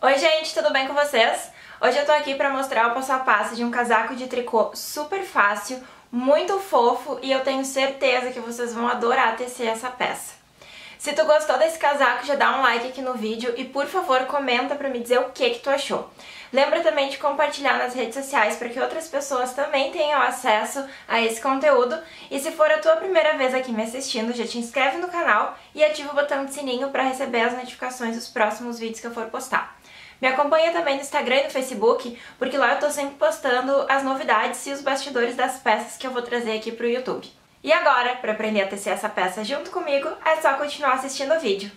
Oi gente, tudo bem com vocês? Hoje eu tô aqui pra mostrar o passo a passo de um casaco de tricô super fácil, muito fofo e eu tenho certeza que vocês vão adorar tecer essa peça. Se tu gostou desse casaco, já dá um like aqui no vídeo e por favor comenta pra me dizer o que tu achou. Lembra também de compartilhar nas redes sociais para que outras pessoas também tenham acesso a esse conteúdo. E se for a tua primeira vez aqui me assistindo, já te inscreve no canal e ativa o botão de sininho para receber as notificações dos próximos vídeos que eu for postar. Me acompanha também no Instagram e no Facebook, porque lá eu tô sempre postando as novidades e os bastidores das peças que eu vou trazer aqui pro YouTube. E agora, para aprender a tecer essa peça junto comigo, é só continuar assistindo o vídeo.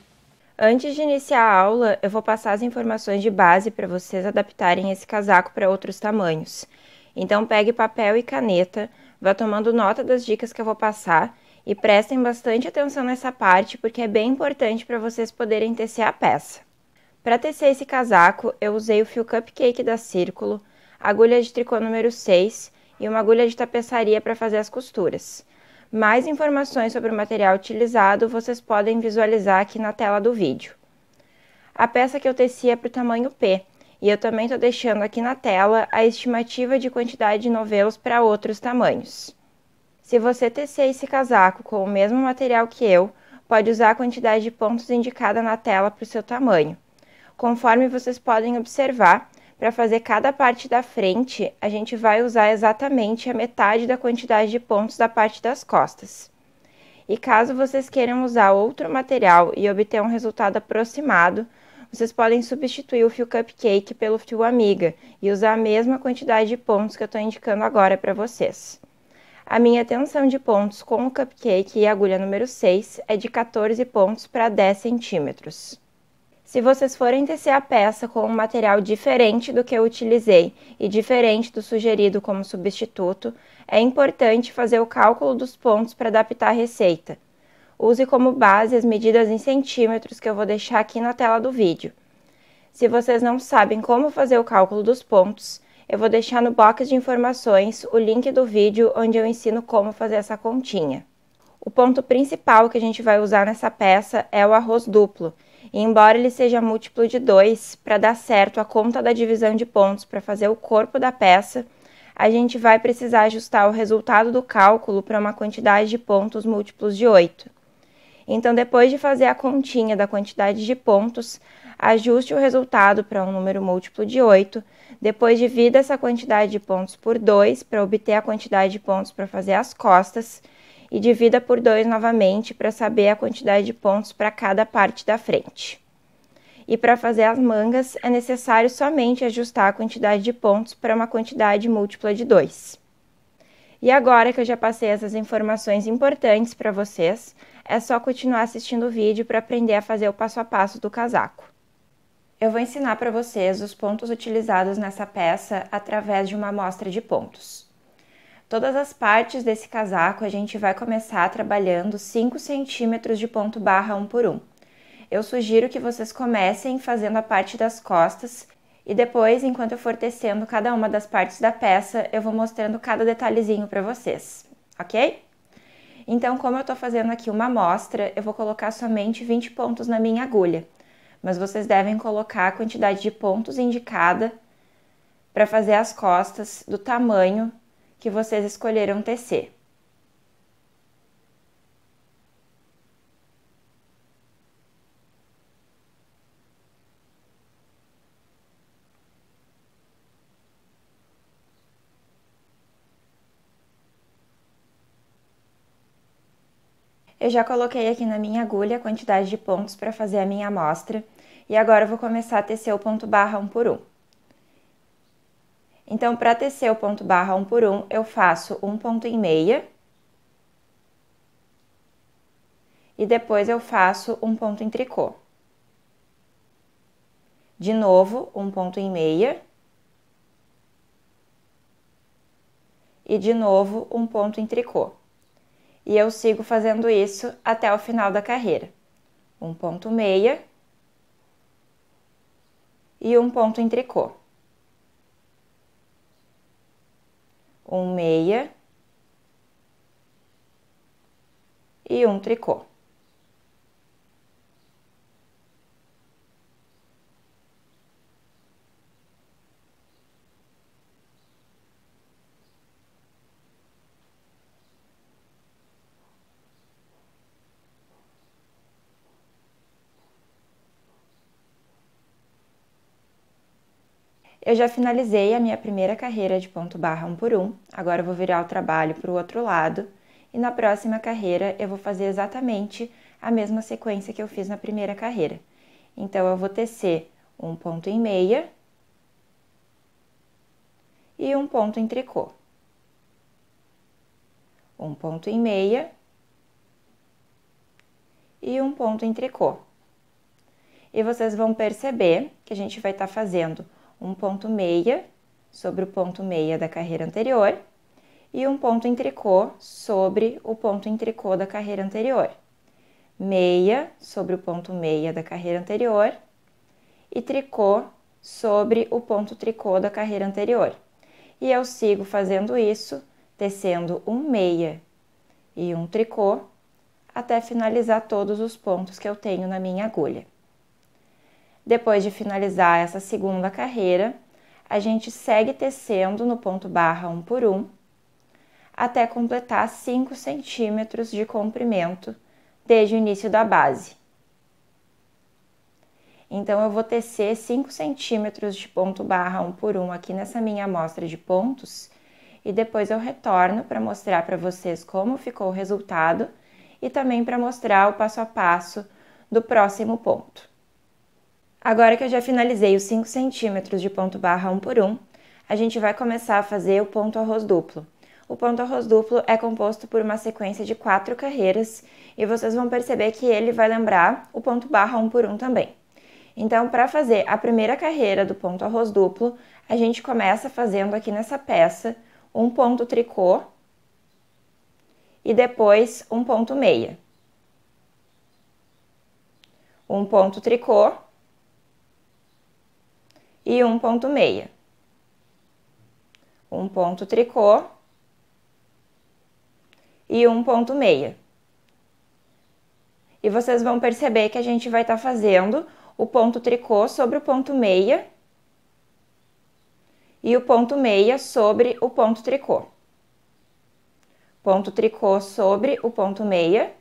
Antes de iniciar a aula, eu vou passar as informações de base para vocês adaptarem esse casaco para outros tamanhos. Então pegue papel e caneta, vá tomando nota das dicas que eu vou passar e prestem bastante atenção nessa parte porque é bem importante para vocês poderem tecer a peça. Para tecer esse casaco, eu usei o fio Cupcake da Círculo, agulha de tricô número 6 e uma agulha de tapeçaria para fazer as costuras. Mais informações sobre o material utilizado vocês podem visualizar aqui na tela do vídeo. A peça que eu teci é para o tamanho P, e eu também estou deixando aqui na tela a estimativa de quantidade de novelos para outros tamanhos. Se você tecer esse casaco com o mesmo material que eu, pode usar a quantidade de pontos indicada na tela para o seu tamanho. Conforme vocês podem observar, para fazer cada parte da frente, a gente vai usar exatamente a metade da quantidade de pontos da parte das costas. E caso vocês queiram usar outro material e obter um resultado aproximado, vocês podem substituir o fio Cupcake pelo fio Amiga e usar a mesma quantidade de pontos que eu estou indicando agora para vocês. A minha tensão de pontos com o Cupcake e a agulha número 6 é de 14 pontos para 10 centímetros. Se vocês forem tecer a peça com um material diferente do que eu utilizei e diferente do sugerido como substituto, é importante fazer o cálculo dos pontos para adaptar a receita. Use como base as medidas em centímetros que eu vou deixar aqui na tela do vídeo. Se vocês não sabem como fazer o cálculo dos pontos, eu vou deixar no box de informações o link do vídeo onde eu ensino como fazer essa continha. O ponto principal que a gente vai usar nessa peça é o arroz duplo. E embora ele seja múltiplo de 2, para dar certo a conta da divisão de pontos para fazer o corpo da peça, a gente vai precisar ajustar o resultado do cálculo para uma quantidade de pontos múltiplos de 8. Então, depois de fazer a continha da quantidade de pontos, ajuste o resultado para um número múltiplo de 8, depois divida essa quantidade de pontos por 2 para obter a quantidade de pontos para fazer as costas, e divida por 2 novamente para saber a quantidade de pontos para cada parte da frente. E para fazer as mangas, é necessário somente ajustar a quantidade de pontos para uma quantidade múltipla de 2. E agora que eu já passei essas informações importantes para vocês, é só continuar assistindo o vídeo para aprender a fazer o passo a passo do casaco. Eu vou ensinar para vocês os pontos utilizados nessa peça através de uma amostra de pontos. Todas as partes desse casaco a gente vai começar trabalhando 5 centímetros de ponto barra 1 por 1. Eu sugiro que vocês comecem fazendo a parte das costas e depois, enquanto eu for tecendo cada uma das partes da peça, eu vou mostrando cada detalhezinho para vocês, ok? Então, como eu estou fazendo aqui uma amostra, eu vou colocar somente 20 pontos na minha agulha, mas vocês devem colocar a quantidade de pontos indicada para fazer as costas do tamanho que vocês escolheram tecer. Eu já coloquei aqui na minha agulha a quantidade de pontos para fazer a minha amostra e agora eu vou começar a tecer o ponto barra 1 por 1. Então, para tecer o ponto barra 1 por 1, eu faço um ponto em meia e depois eu faço um ponto em tricô. De novo, um ponto em meia e de novo um ponto em tricô. E eu sigo fazendo isso até o final da carreira. Um ponto meia e um ponto em tricô. Um meia e um tricô. Eu já finalizei a minha primeira carreira de ponto barra 1 por 1, agora eu vou virar o trabalho para o outro lado e na próxima carreira eu vou fazer exatamente a mesma sequência que eu fiz na primeira carreira. Então, eu vou tecer um ponto em meia e um ponto em tricô. Um ponto em meia e um ponto em tricô. E vocês vão perceber que a gente vai estar fazendo um ponto meia sobre o ponto meia da carreira anterior e um ponto em tricô sobre o ponto em tricô da carreira anterior. Meia sobre o ponto meia da carreira anterior e tricô sobre o ponto tricô da carreira anterior. E eu sigo fazendo isso, tecendo um meia e um tricô, até finalizar todos os pontos que eu tenho na minha agulha. Depois de finalizar essa segunda carreira, a gente segue tecendo no ponto barra 1 por 1, até completar 5 centímetros de comprimento desde o início da base. Então, eu vou tecer 5 centímetros de ponto barra 1 por 1 aqui nessa minha amostra de pontos e depois eu retorno para mostrar para vocês como ficou o resultado e também para mostrar o passo a passo do próximo ponto. Agora que eu já finalizei os 5 centímetros de ponto barra 1 por 1, a gente vai começar a fazer o ponto arroz duplo. O ponto arroz duplo é composto por uma sequência de 4 carreiras e vocês vão perceber que ele vai lembrar o ponto barra 1 por 1 também. Então, para fazer a primeira carreira do ponto arroz duplo, a gente começa fazendo aqui nessa peça um ponto tricô e depois um ponto meia. Um ponto tricô e um ponto meia. Um ponto tricô e um ponto meia. E vocês vão perceber que a gente vai estar fazendo o ponto tricô sobre o ponto meia e o ponto meia sobre o ponto tricô. Ponto tricô sobre o ponto meia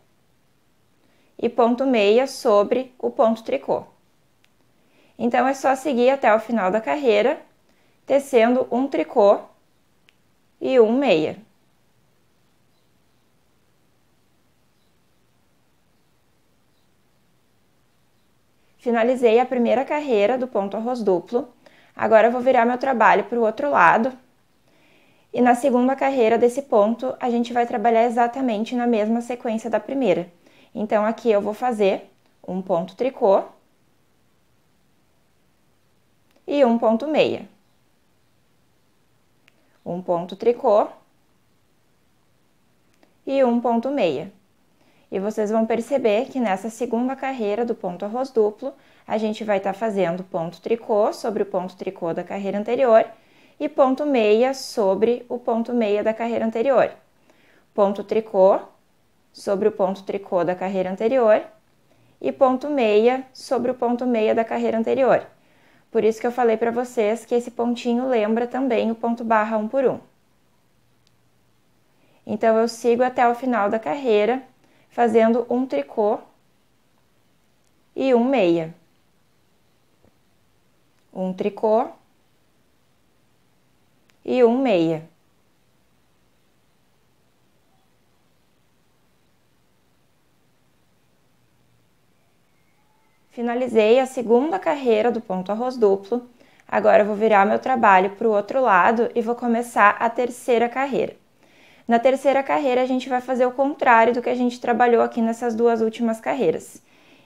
e ponto meia sobre o ponto tricô. Então, é só seguir até o final da carreira, tecendo um tricô e um meia. Finalizei a primeira carreira do ponto arroz duplo. Agora eu vou virar meu trabalho para o outro lado. E na segunda carreira desse ponto, a gente vai trabalhar exatamente na mesma sequência da primeira. Então, aqui eu vou fazer um ponto tricô e um ponto meia. Um ponto tricô e um ponto meia. E vocês vão perceber que nessa segunda carreira do ponto arroz duplo, a gente vai estar fazendo ponto tricô sobre o ponto tricô da carreira anterior e ponto meia sobre o ponto meia da carreira anterior. Ponto tricô sobre o ponto tricô da carreira anterior e ponto meia sobre o ponto meia da carreira anterior. Por isso que eu falei para vocês que esse pontinho lembra também o ponto barra 1 por 1. Então, eu sigo até o final da carreira, fazendo um tricô e um meia. Um tricô e um meia. Finalizei a segunda carreira do ponto arroz duplo. Agora eu vou virar meu trabalho para o outro lado e vou começar a terceira carreira. Na terceira carreira, a gente vai fazer o contrário do que a gente trabalhou aqui nessas duas últimas carreiras.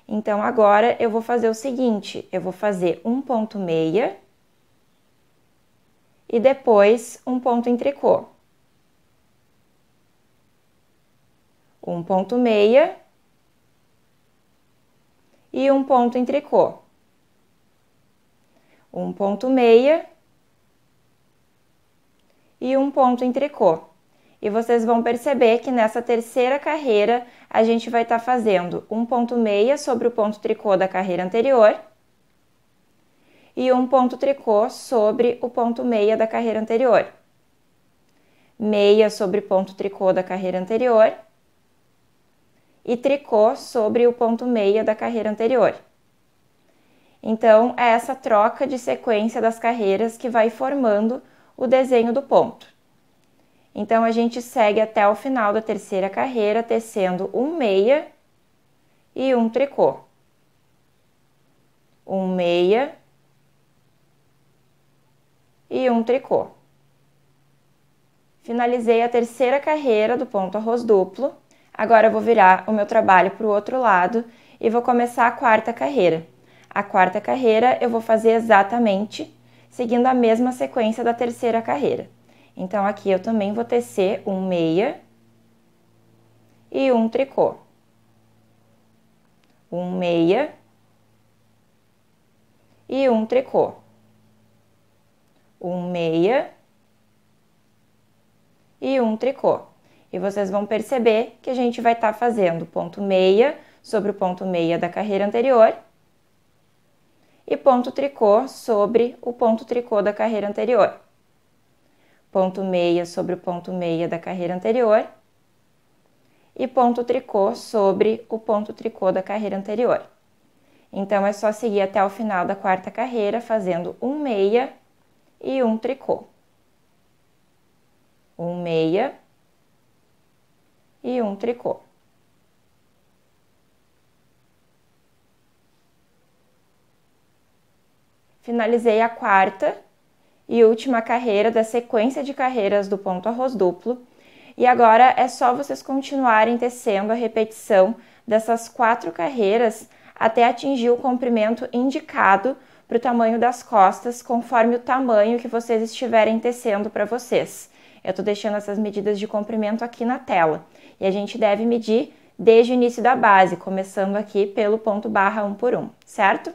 Então, agora eu vou fazer o seguinte, eu vou fazer um ponto meia e depois um ponto em tricô. Um ponto meia e um ponto em tricô. Um ponto meia e um ponto em tricô. E vocês vão perceber que nessa terceira carreira, a gente vai estar fazendo um ponto meia sobre o ponto tricô da carreira anterior e um ponto tricô sobre o ponto meia da carreira anterior. Meia sobre ponto tricô da carreira anterior e tricô sobre o ponto meia da carreira anterior. Então, é essa troca de sequência das carreiras que vai formando o desenho do ponto. Então, a gente segue até o final da terceira carreira, tecendo um meia e um tricô. Um meia e um tricô. Finalizei a terceira carreira do ponto arroz duplo. Agora eu vou virar o meu trabalho para o outro lado e vou começar a quarta carreira. A quarta carreira eu vou fazer exatamente seguindo a mesma sequência da terceira carreira. Então, aqui eu também vou tecer um meia e um tricô. Um meia e um tricô. Um meia e um tricô. E vocês vão perceber que a gente vai estar fazendo ponto meia sobre o ponto meia da carreira anterior e ponto tricô sobre o ponto tricô da carreira anterior. Ponto meia sobre o ponto meia da carreira anterior e ponto tricô sobre o ponto tricô da carreira anterior. Então, é só seguir até o final da quarta carreira fazendo um meia e um tricô. Um meia e um tricô. Finalizei a quarta e última carreira da sequência de carreiras do ponto arroz duplo. E agora é só vocês continuarem tecendo a repetição dessas 4 carreiras até atingir o comprimento indicado para o tamanho das costas, conforme o tamanho que vocês estiverem tecendo para vocês. Eu estou deixando essas medidas de comprimento aqui na tela. E a gente deve medir desde o início da base, começando aqui pelo ponto barra 1 por 1, certo?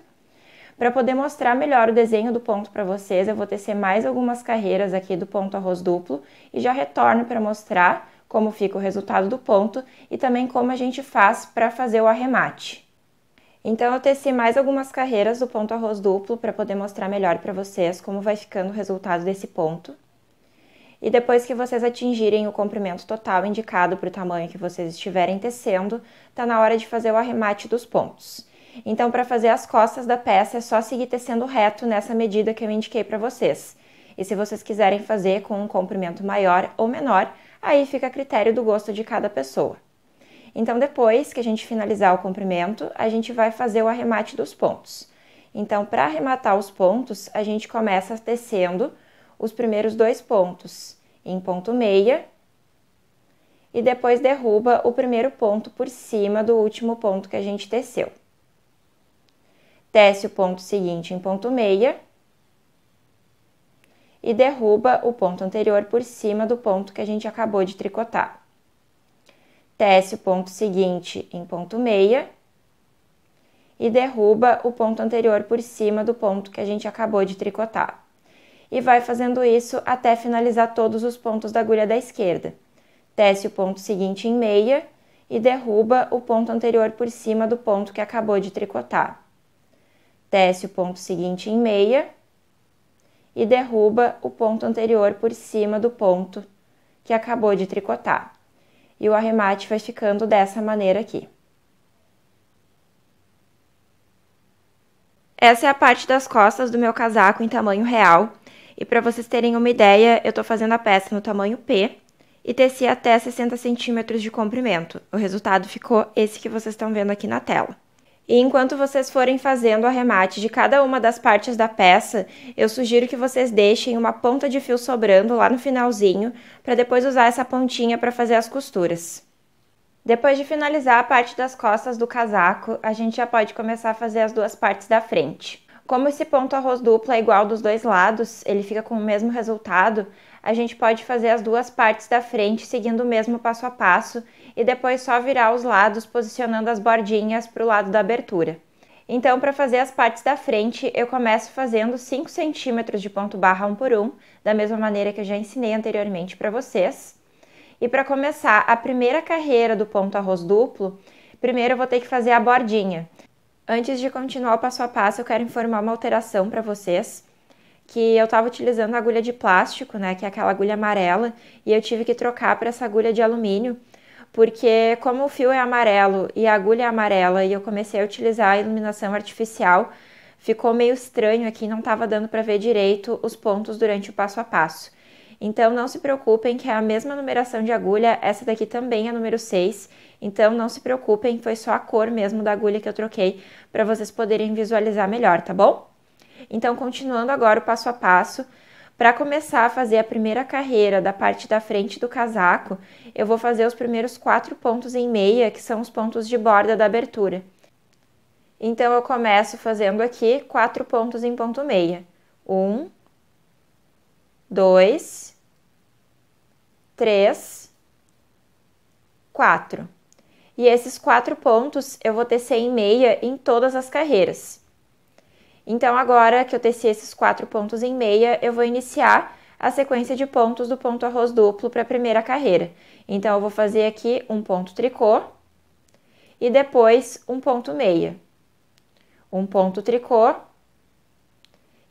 Para poder mostrar melhor o desenho do ponto para vocês, eu vou tecer mais algumas carreiras aqui do ponto arroz duplo e já retorno para mostrar como fica o resultado do ponto e também como a gente faz para fazer o arremate. Então, eu teci mais algumas carreiras do ponto arroz duplo para poder mostrar melhor para vocês como vai ficando o resultado desse ponto. E depois que vocês atingirem o comprimento total indicado para o tamanho que vocês estiverem tecendo, tá na hora de fazer o arremate dos pontos. Então, para fazer as costas da peça, é só seguir tecendo reto nessa medida que eu indiquei para vocês. E se vocês quiserem fazer com um comprimento maior ou menor, aí fica a critério do gosto de cada pessoa. Então, depois que a gente finalizar o comprimento, a gente vai fazer o arremate dos pontos. Então, para arrematar os pontos, a gente começa tecendo os primeiros 2 pontos em ponto meia e depois derruba o primeiro ponto por cima do último ponto que a gente teceu. Tece o ponto seguinte em ponto meia e derruba o ponto anterior por cima do ponto que a gente acabou de tricotar. Tece o ponto seguinte em ponto meia e derruba o ponto anterior por cima do ponto que a gente acabou de tricotar. E vai fazendo isso até finalizar todos os pontos da agulha da esquerda. Tece o ponto seguinte em meia e derruba o ponto anterior por cima do ponto que acabou de tricotar. Tece o ponto seguinte em meia e derruba o ponto anterior por cima do ponto que acabou de tricotar. E o arremate vai ficando dessa maneira aqui. Essa é a parte das costas do meu casaco em tamanho real. E para vocês terem uma ideia, eu estou fazendo a peça no tamanho P e teci até 60 centímetros de comprimento. O resultado ficou esse que vocês estão vendo aqui na tela. E enquanto vocês forem fazendo o arremate de cada uma das partes da peça, eu sugiro que vocês deixem uma ponta de fio sobrando lá no finalzinho, para depois usar essa pontinha para fazer as costuras. Depois de finalizar a parte das costas do casaco, a gente já pode começar a fazer as 2 partes da frente. Como esse ponto arroz duplo é igual dos 2 lados, ele fica com o mesmo resultado, a gente pode fazer as 2 partes da frente seguindo o mesmo passo a passo e depois só virar os lados posicionando as bordinhas para o lado da abertura. Então, para fazer as partes da frente, eu começo fazendo 5 centímetros de ponto barra 1 por 1, da mesma maneira que eu já ensinei anteriormente para vocês. E para começar a primeira carreira do ponto arroz duplo, primeiro eu vou ter que fazer a bordinha. Antes de continuar o passo a passo, eu quero informar uma alteração para vocês, que eu estava utilizando a agulha de plástico, né, que é aquela agulha amarela, e eu tive que trocar para essa agulha de alumínio, porque como o fio é amarelo e a agulha é amarela e eu comecei a utilizar a iluminação artificial, ficou meio estranho aqui, não estava dando para ver direito os pontos durante o passo a passo. Então, não se preocupem que é a mesma numeração de agulha, essa daqui também é número 6, então não se preocupem, foi só a cor mesmo da agulha que eu troquei para vocês poderem visualizar melhor, tá bom? Então, continuando agora o passo a passo, para começar a fazer a primeira carreira da parte da frente do casaco, eu vou fazer os primeiros 4 pontos em meia, que são os pontos de borda da abertura. Então, eu começo fazendo aqui 4 pontos em ponto meia. 1, 2, 3, 4. E esses 4 pontos eu vou tecer em meia em todas as carreiras. Então, agora que eu teci esses 4 pontos em meia, eu vou iniciar a sequência de pontos do ponto arroz duplo para a primeira carreira. Então, eu vou fazer aqui um ponto tricô e depois um ponto meia. Um ponto tricô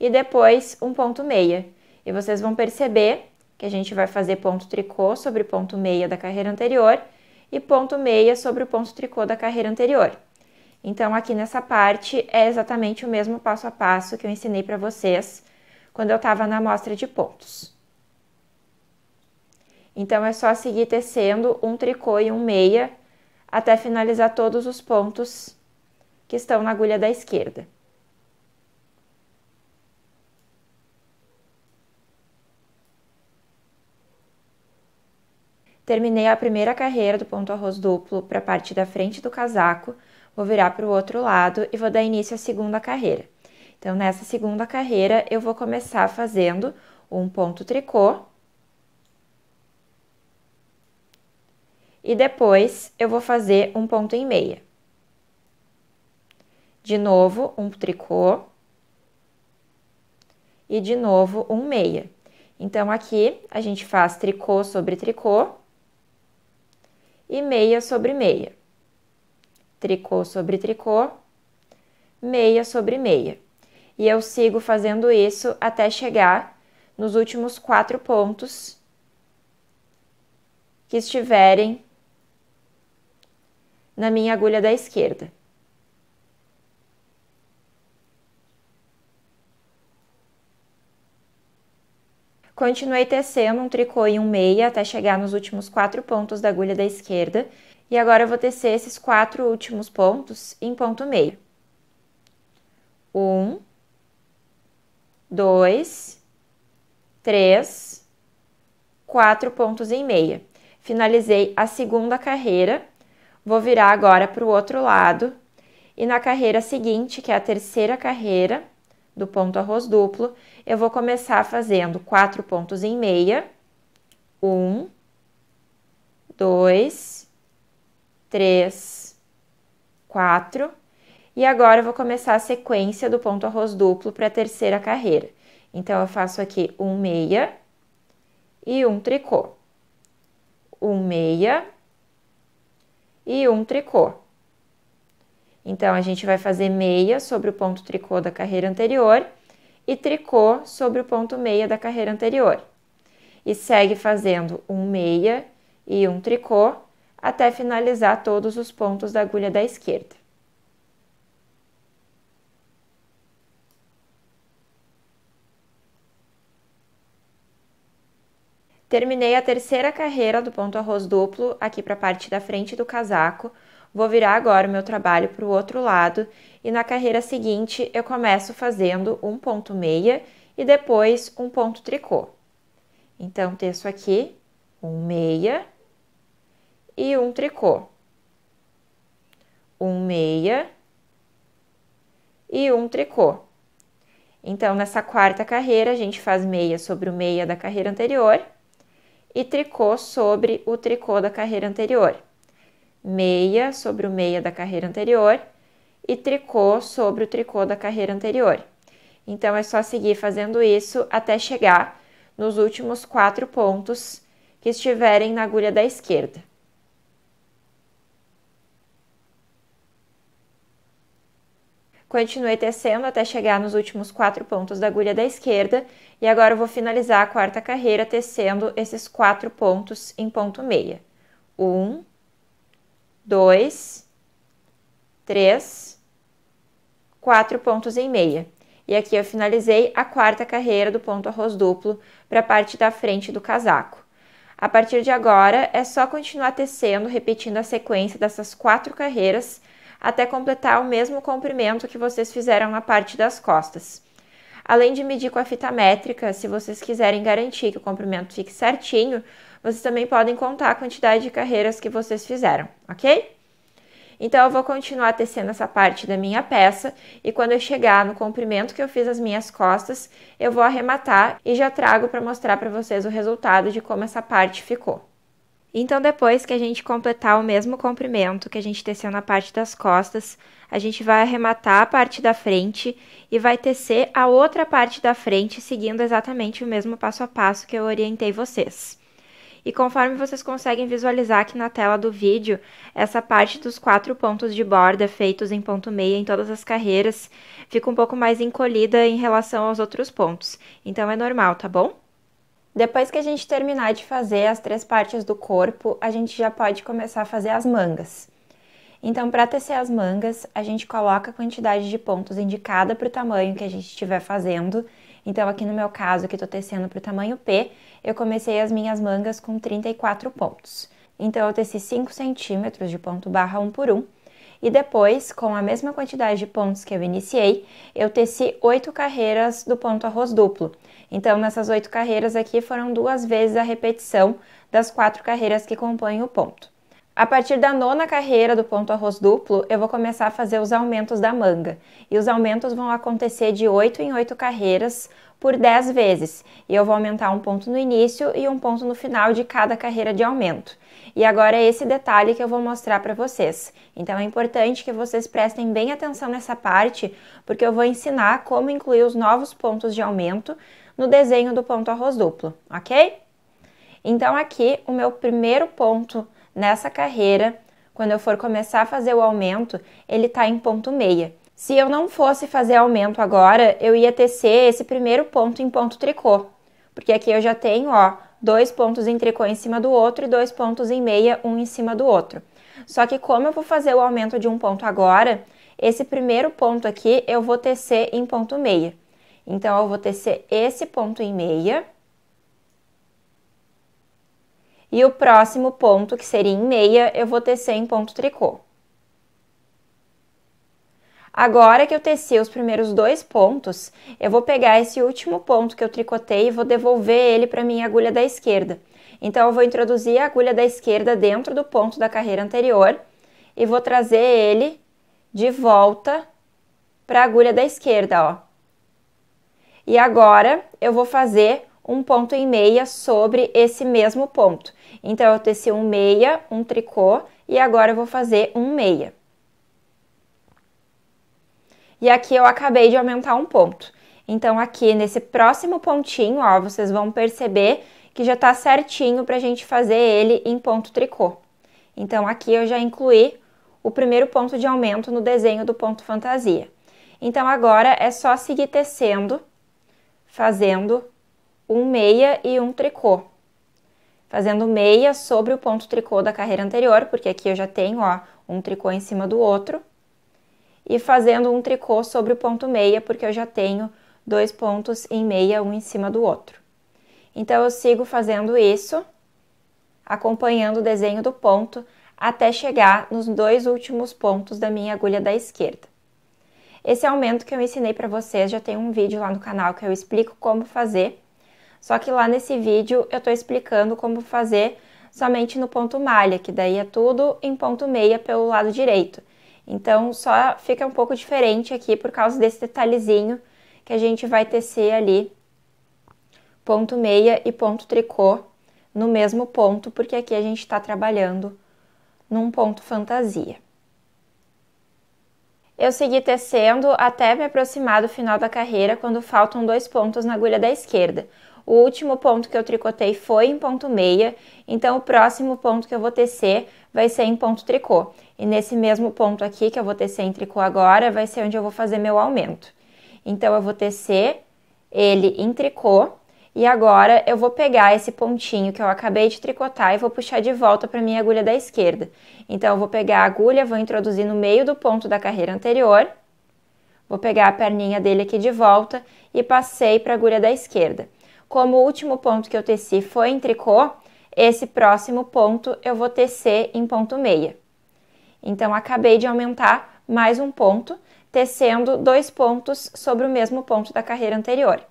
e depois um ponto meia. E vocês vão perceber que a gente vai fazer ponto tricô sobre ponto meia da carreira anterior e ponto meia sobre o ponto tricô da carreira anterior. Então, aqui nessa parte é exatamente o mesmo passo a passo que eu ensinei para vocês quando eu estava na amostra de pontos. Então, é só seguir tecendo um tricô e um meia até finalizar todos os pontos que estão na agulha da esquerda. Terminei a primeira carreira do ponto arroz duplo para a parte da frente do casaco, vou virar para o outro lado e vou dar início à segunda carreira. Então, nessa segunda carreira, eu vou começar fazendo um ponto tricô. E depois, eu vou fazer um ponto em meia. De novo, um tricô. E de novo, um meia. Então, aqui, a gente faz tricô sobre tricô. E meia sobre meia. Tricô sobre tricô, meia sobre meia. E eu sigo fazendo isso até chegar nos últimos 4 pontos que estiverem na minha agulha da esquerda. Continuei tecendo um tricô e um meia até chegar nos últimos 4 pontos da agulha da esquerda. E agora eu vou tecer esses 4 últimos pontos em ponto meio. 1, 2, 3, 4 pontos em meia. Finalizei a segunda carreira, vou virar agora para o outro lado. E na carreira seguinte, que é a terceira carreira do ponto arroz duplo, eu vou começar fazendo 4 pontos em meia. 1, 2, 3, 4. E agora eu vou começar a sequência do ponto arroz duplo para a terceira carreira. Então, eu faço aqui um meia e um tricô. Um meia e um tricô. Então, a gente vai fazer meia sobre o ponto tricô da carreira anterior e tricô sobre o ponto meia da carreira anterior. E segue fazendo um meia e um tricô até finalizar todos os pontos da agulha da esquerda. Terminei a terceira carreira do ponto arroz duplo aqui para a parte da frente do casaco. Vou virar agora o meu trabalho para o outro lado e na carreira seguinte eu começo fazendo um ponto meia e depois um ponto tricô. Então, teço aqui um meia e um tricô. Um meia e um tricô. Então, nessa quarta carreira, a gente faz meia sobre o meia da carreira anterior e tricô sobre o tricô da carreira anterior. Meia sobre o meia da carreira anterior e tricô sobre o tricô da carreira anterior. Então, é só seguir fazendo isso até chegar nos últimos 4 pontos que estiverem na agulha da esquerda. Continuei tecendo até chegar nos últimos 4 pontos da agulha da esquerda e agora eu vou finalizar a quarta carreira tecendo esses 4 pontos em ponto meia. 1, 2, 3, 4 pontos em meia. E aqui eu finalizei a quarta carreira do ponto arroz duplo para a parte da frente do casaco. A partir de agora, é só continuar tecendo, repetindo a sequência dessas 4 carreiras, até completar o mesmo comprimento que vocês fizeram na parte das costas. Além de medir com a fita métrica, se vocês quiserem garantir que o comprimento fique certinho, vocês também podem contar a quantidade de carreiras que vocês fizeram, ok? Então, eu vou continuar tecendo essa parte da minha peça e quando eu chegar no comprimento que eu fiz as minhas costas, eu vou arrematar e já trago para mostrar para vocês o resultado de como essa parte ficou. Então, depois que a gente completar o mesmo comprimento que a gente teceu na parte das costas, a gente vai arrematar a parte da frente e vai tecer a outra parte da frente, seguindo exatamente o mesmo passo a passo que eu orientei vocês. E conforme vocês conseguem visualizar aqui na tela do vídeo, essa parte dos 4 pontos de borda feitos em ponto meia em todas as carreiras fica um pouco mais encolhida em relação aos outros pontos. Então, é normal, tá bom? Depois que a gente terminar de fazer as 3 partes do corpo, a gente já pode começar a fazer as mangas. Então, para tecer as mangas, a gente coloca a quantidade de pontos indicada para o tamanho que a gente estiver fazendo. Então, aqui no meu caso, que estou tecendo para o tamanho P, eu comecei as minhas mangas com 34 pontos. Então, eu teci 5 centímetros de ponto barra 1 por 1. E depois, com a mesma quantidade de pontos que eu iniciei, eu teci 8 carreiras do ponto arroz duplo. Então, nessas 8 carreiras aqui foram 2 vezes a repetição das 4 carreiras que compõem o ponto. A partir da 9ª carreira do ponto arroz duplo, eu vou começar a fazer os aumentos da manga. E os aumentos vão acontecer de 8 em 8 carreiras por 10 vezes. E eu vou aumentar um ponto no início e um ponto no final de cada carreira de aumento. E agora é esse detalhe que eu vou mostrar para vocês. Então é importante que vocês prestem bem atenção nessa parte, porque eu vou ensinar como incluir os novos pontos de aumento no desenho do ponto arroz duplo, ok? Então aqui o meu primeiro ponto nessa carreira, quando eu for começar a fazer o aumento, ele tá em ponto meia. Se eu não fosse fazer aumento agora, eu ia tecer esse primeiro ponto em ponto tricô, porque aqui eu já tenho, ó, 2 pontos em tricô em cima do outro e 2 pontos em meia, um em cima do outro. Só que como eu vou fazer o aumento de um ponto agora, esse primeiro ponto aqui eu vou tecer em ponto meia. Então, eu vou tecer esse ponto em meia. E o próximo ponto, que seria em meia, eu vou tecer em ponto tricô. Agora que eu teci os primeiros 2 pontos, eu vou pegar esse último ponto que eu tricotei e vou devolver ele para minha agulha da esquerda. Então, eu vou introduzir a agulha da esquerda dentro do ponto da carreira anterior e vou trazer ele de volta para a agulha da esquerda, ó. E agora, eu vou fazer um ponto em meia sobre esse mesmo ponto. Então, eu teci um meia, um tricô, e agora eu vou fazer um meia. E aqui eu acabei de aumentar um ponto. Então, aqui nesse próximo pontinho, ó, vocês vão perceber que já tá certinho pra gente fazer ele em ponto tricô. Então, aqui eu já incluí o primeiro ponto de aumento no desenho do ponto fantasia. Então, agora é só seguir tecendo, fazendo um meia e um tricô. Fazendo meia sobre o ponto tricô da carreira anterior, porque aqui eu já tenho, ó, um tricô em cima do outro. E fazendo um tricô sobre o ponto meia, porque eu já tenho 2 pontos em meia, um em cima do outro. Então, eu sigo fazendo isso, acompanhando o desenho do ponto, até chegar nos 2 últimos pontos da minha agulha da esquerda. Esse aumento que eu ensinei para vocês, já tem um vídeo lá no canal que eu explico como fazer. Só que lá nesse vídeo eu tô explicando como fazer somente no ponto malha, que daí é tudo em ponto meia pelo lado direito. Então, só fica um pouco diferente aqui por causa desse detalhezinho que a gente vai tecer ali ponto meia e ponto tricô no mesmo ponto, porque aqui a gente está trabalhando num ponto fantasia. Eu segui tecendo até me aproximar do final da carreira, quando faltam 2 pontos na agulha da esquerda. O último ponto que eu tricotei foi em ponto meia, então o próximo ponto que eu vou tecer vai ser em ponto tricô. E nesse mesmo ponto aqui que eu vou tecer em tricô agora, vai ser onde eu vou fazer meu aumento. Então, eu vou tecer ele em tricô e agora eu vou pegar esse pontinho que eu acabei de tricotar e vou puxar de volta para minha agulha da esquerda. Então, eu vou pegar a agulha, vou introduzir no meio do ponto da carreira anterior, Vou pegar a perninha dele aqui de volta e passei para a agulha da esquerda. Como o último ponto que eu teci foi em tricô, esse próximo ponto eu vou tecer em ponto meia. Então, acabei de aumentar mais um ponto, tecendo 2 pontos sobre o mesmo ponto da carreira anterior.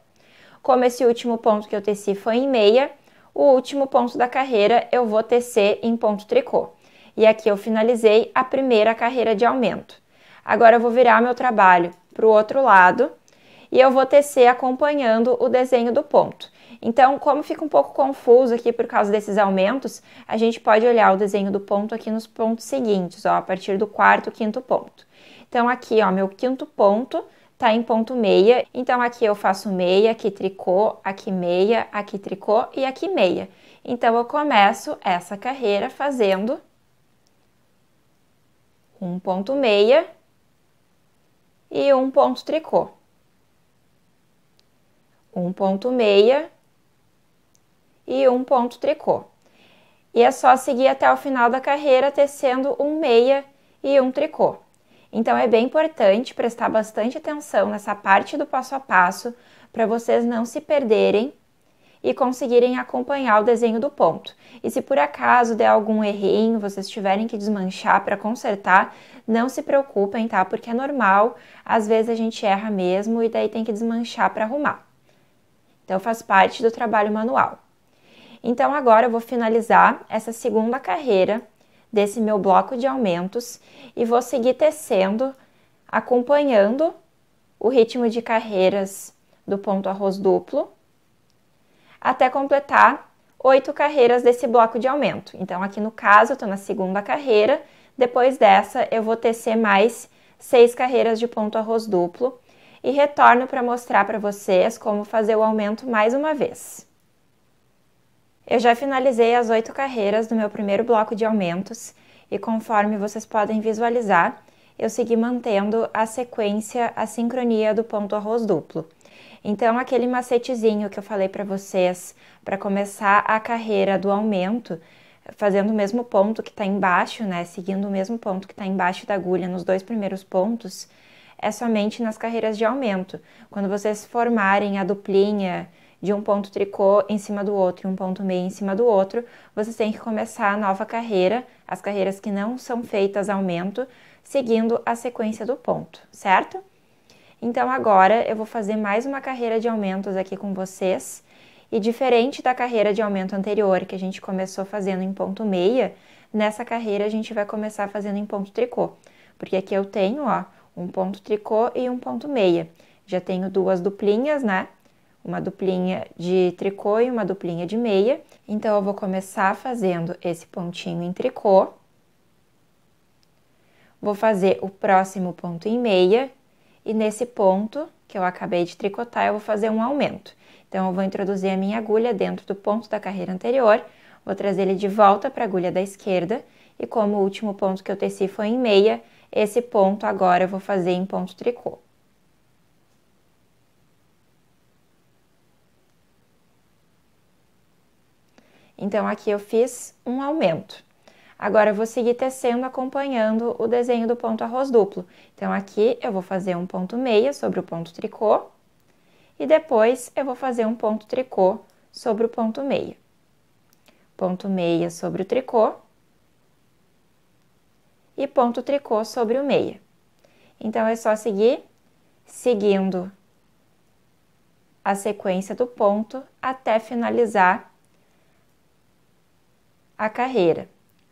Como esse último ponto que eu teci foi em meia, o último ponto da carreira eu vou tecer em ponto tricô. E aqui eu finalizei a primeira carreira de aumento. Agora eu vou virar meu trabalho para o outro lado e eu vou tecer acompanhando o desenho do ponto. Então, como fica um pouco confuso aqui por causa desses aumentos, a gente pode olhar o desenho do ponto aqui nos pontos seguintes, ó, a partir do quarto, quinto ponto. Então, aqui, ó, meu quinto ponto tá em ponto meia, então aqui eu faço meia, aqui tricô, aqui meia, aqui tricô e aqui meia. Então, eu começo essa carreira fazendo um ponto meia e um ponto tricô. Um ponto meia e um ponto tricô. E é só seguir até o final da carreira tecendo um meia e um tricô. Então é bem importante prestar bastante atenção nessa parte do passo a passo para vocês não se perderem e conseguirem acompanhar o desenho do ponto. E se por acaso der algum errinho, vocês tiverem que desmanchar para consertar, não se preocupem, tá? Porque é normal, às vezes a gente erra mesmo e daí tem que desmanchar para arrumar. Então faz parte do trabalho manual. Então agora eu vou finalizar essa segunda carreira desse meu bloco de aumentos e vou seguir tecendo, acompanhando o ritmo de carreiras do ponto arroz duplo, até completar 8 carreiras desse bloco de aumento. Então aqui no caso eu estou na segunda carreira, depois dessa eu vou tecer mais 6 carreiras de ponto arroz duplo e retorno para mostrar para vocês como fazer o aumento mais uma vez. Eu já finalizei as 8 carreiras do meu primeiro bloco de aumentos e conforme vocês podem visualizar, eu segui mantendo a sequência, a sincronia do ponto arroz duplo. Então, aquele macetezinho que eu falei para vocês para começar a carreira do aumento, fazendo o mesmo ponto que está embaixo, né, seguindo o mesmo ponto que está embaixo da agulha nos 2 primeiros pontos, é somente nas carreiras de aumento. Quando vocês formarem a duplinha de um ponto tricô em cima do outro e um ponto meio em cima do outro, vocês têm que começar a nova carreira, as carreiras que não são feitas aumento, seguindo a sequência do ponto, certo? Então agora eu vou fazer mais uma carreira de aumentos aqui com vocês, e diferente da carreira de aumento anterior, que a gente começou fazendo em ponto meia, nessa carreira a gente vai começar fazendo em ponto tricô, porque aqui eu tenho, ó, um ponto tricô e um ponto meia. Já tenho 2 duplinhas, né? Uma duplinha de tricô e uma duplinha de meia. Então, eu vou começar fazendo esse pontinho em tricô. Vou fazer o próximo ponto em meia. E nesse ponto que eu acabei de tricotar, eu vou fazer um aumento. Então, eu vou introduzir a minha agulha dentro do ponto da carreira anterior. Vou trazer ele de volta para a agulha da esquerda. E como o último ponto que eu teci foi em meia, esse ponto agora eu vou fazer em ponto tricô. Então, aqui eu fiz um aumento. Agora, eu vou seguir tecendo acompanhando o desenho do ponto arroz duplo. Então, aqui eu vou fazer um ponto meia sobre o ponto tricô. E depois, eu vou fazer um ponto tricô sobre o ponto meia. Ponto meia sobre o tricô. E ponto tricô sobre o meia. Então, é só seguir seguindo a sequência do ponto até finalizar a carreira,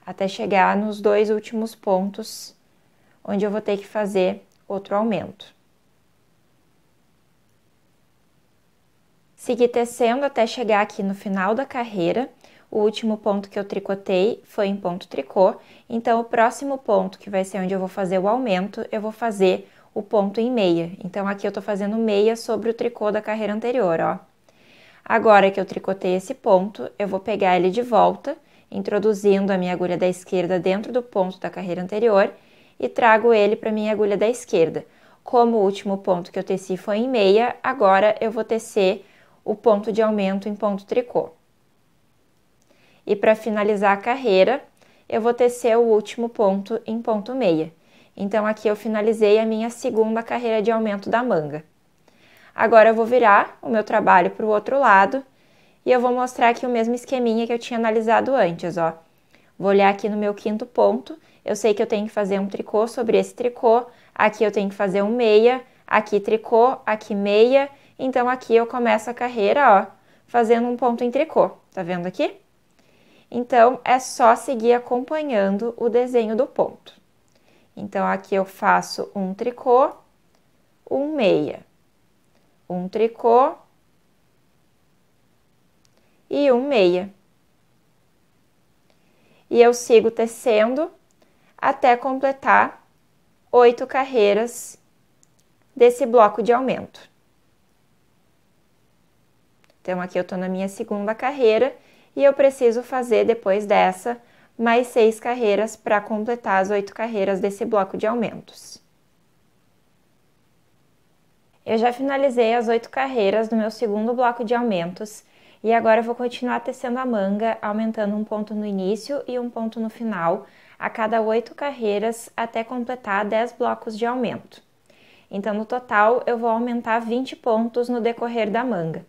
até chegar nos 2 últimos pontos, onde eu vou ter que fazer outro aumento. Segui tecendo até chegar aqui no final da carreira. O último ponto que eu tricotei foi em ponto tricô, então o próximo ponto, que vai ser onde eu vou fazer o aumento, eu vou fazer o ponto em meia. Então, aqui eu tô fazendo meia sobre o tricô da carreira anterior, ó. Agora que eu tricotei esse ponto, eu vou pegar ele de volta, introduzindo a minha agulha da esquerda dentro do ponto da carreira anterior e trago ele para a minha agulha da esquerda. Como o último ponto que eu teci foi em meia, agora eu vou tecer o ponto de aumento em ponto tricô. E para finalizar a carreira, eu vou tecer o último ponto em ponto meia. Então aqui eu finalizei a minha segunda carreira de aumento da manga. Agora eu vou virar o meu trabalho para o outro lado e eu vou mostrar aqui o mesmo esqueminha que eu tinha analisado antes, ó. Vou olhar aqui no meu quinto ponto, eu sei que eu tenho que fazer um tricô sobre esse tricô, aqui eu tenho que fazer um meia, aqui tricô, aqui meia, então aqui eu começo a carreira, ó, fazendo um ponto em tricô, tá vendo aqui? Então, é só seguir acompanhando o desenho do ponto. Então, aqui eu faço um tricô, um meia, um tricô e um meia. E eu sigo tecendo até completar 8 carreiras desse bloco de aumento. Então, aqui eu tô na minha segunda carreira e eu preciso fazer, depois dessa, mais 6 carreiras para completar as 8 carreiras desse bloco de aumentos. Eu já finalizei as 8 carreiras do meu segundo bloco de aumentos e agora eu vou continuar tecendo a manga, aumentando um ponto no início e um ponto no final, a cada 8 carreiras até completar 10 blocos de aumento. Então, no total, eu vou aumentar 20 pontos no decorrer da manga.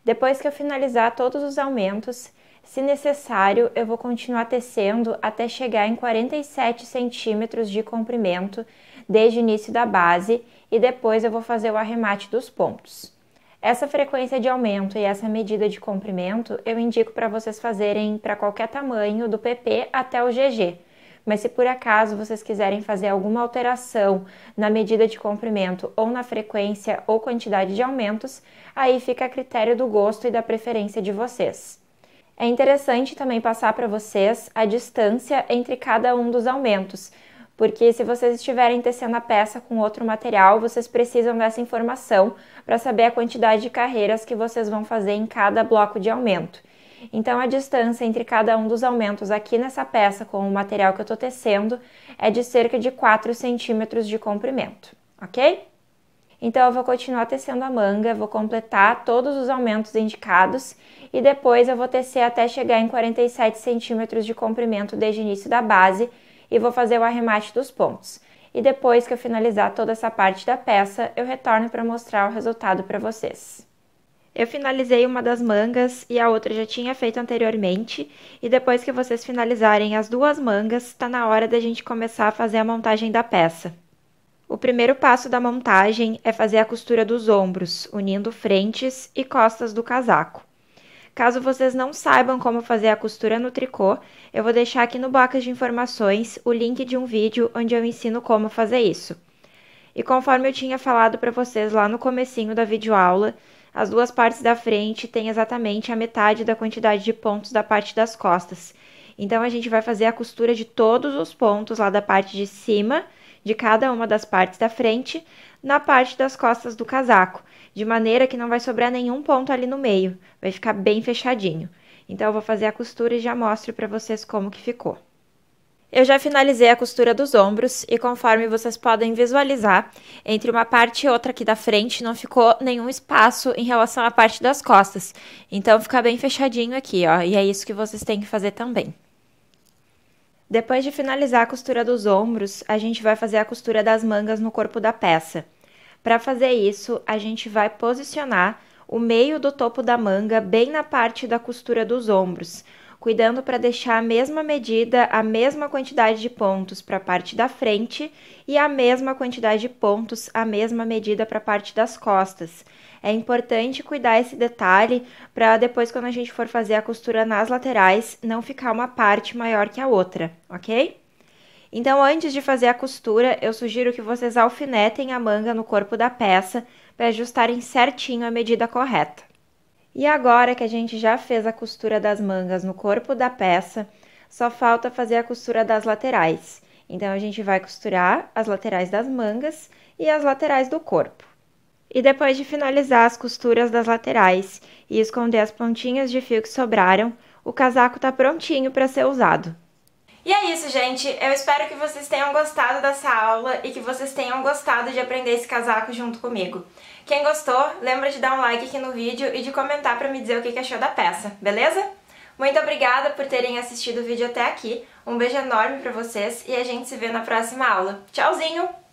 Depois que eu finalizar todos os aumentos, se necessário, eu vou continuar tecendo até chegar em 47 centímetros de comprimento desde o início da base e depois eu vou fazer o arremate dos pontos. Essa frequência de aumento e essa medida de comprimento eu indico para vocês fazerem para qualquer tamanho, do PP até o GG. Mas se por acaso vocês quiserem fazer alguma alteração na medida de comprimento ou na frequência ou quantidade de aumentos, aí fica a critério do gosto e da preferência de vocês. É interessante também passar para vocês a distância entre cada um dos aumentos, porque se vocês estiverem tecendo a peça com outro material, vocês precisam dessa informação para saber a quantidade de carreiras que vocês vão fazer em cada bloco de aumento. Então, a distância entre cada um dos aumentos aqui nessa peça com o material que eu estou tecendo é de cerca de 4 centímetros de comprimento, ok? Então, eu vou continuar tecendo a manga, vou completar todos os aumentos indicados e depois eu vou tecer até chegar em 47 centímetros de comprimento desde o início da base e vou fazer o arremate dos pontos. E depois que eu finalizar toda essa parte da peça, eu retorno para mostrar o resultado para vocês. Eu finalizei uma das mangas e a outra já tinha feito anteriormente, e depois que vocês finalizarem as duas mangas, está na hora da gente começar a fazer a montagem da peça. O primeiro passo da montagem é fazer a costura dos ombros, unindo frentes e costas do casaco. Caso vocês não saibam como fazer a costura no tricô, eu vou deixar aqui no box de informações o link de um vídeo onde eu ensino como fazer isso. E conforme eu tinha falado para vocês lá no comecinho da videoaula, as duas partes da frente têm exatamente a metade da quantidade de pontos da parte das costas. Então, a gente vai fazer a costura de todos os pontos lá da parte de cima, de cada uma das partes da frente, na parte das costas do casaco, de maneira que não vai sobrar nenhum ponto ali no meio, vai ficar bem fechadinho. Então, eu vou fazer a costura e já mostro para vocês como que ficou. Eu já finalizei a costura dos ombros e conforme vocês podem visualizar, entre uma parte e outra aqui da frente não ficou nenhum espaço em relação à parte das costas. Então, fica bem fechadinho aqui, ó, e é isso que vocês têm que fazer também. Depois de finalizar a costura dos ombros, a gente vai fazer a costura das mangas no corpo da peça. Para fazer isso, a gente vai posicionar o meio do topo da manga bem na parte da costura dos ombros, cuidando para deixar a mesma medida, a mesma quantidade de pontos para a parte da frente e a mesma quantidade de pontos, a mesma medida para a parte das costas. É importante cuidar esse detalhe para depois, quando a gente for fazer a costura nas laterais, não ficar uma parte maior que a outra, ok? Então, antes de fazer a costura, eu sugiro que vocês alfinetem a manga no corpo da peça para ajustarem certinho a medida correta. E agora que a gente já fez a costura das mangas no corpo da peça, só falta fazer a costura das laterais. Então, a gente vai costurar as laterais das mangas e as laterais do corpo. E depois de finalizar as costuras das laterais e esconder as pontinhas de fio que sobraram, o casaco tá prontinho para ser usado. E é isso, gente. Eu espero que vocês tenham gostado dessa aula e que vocês tenham gostado de aprender esse casaco junto comigo. Quem gostou, lembra de dar um like aqui no vídeo e de comentar pra me dizer o que achou da peça, beleza? Muito obrigada por terem assistido o vídeo até aqui, um beijo enorme pra vocês e a gente se vê na próxima aula. Tchauzinho!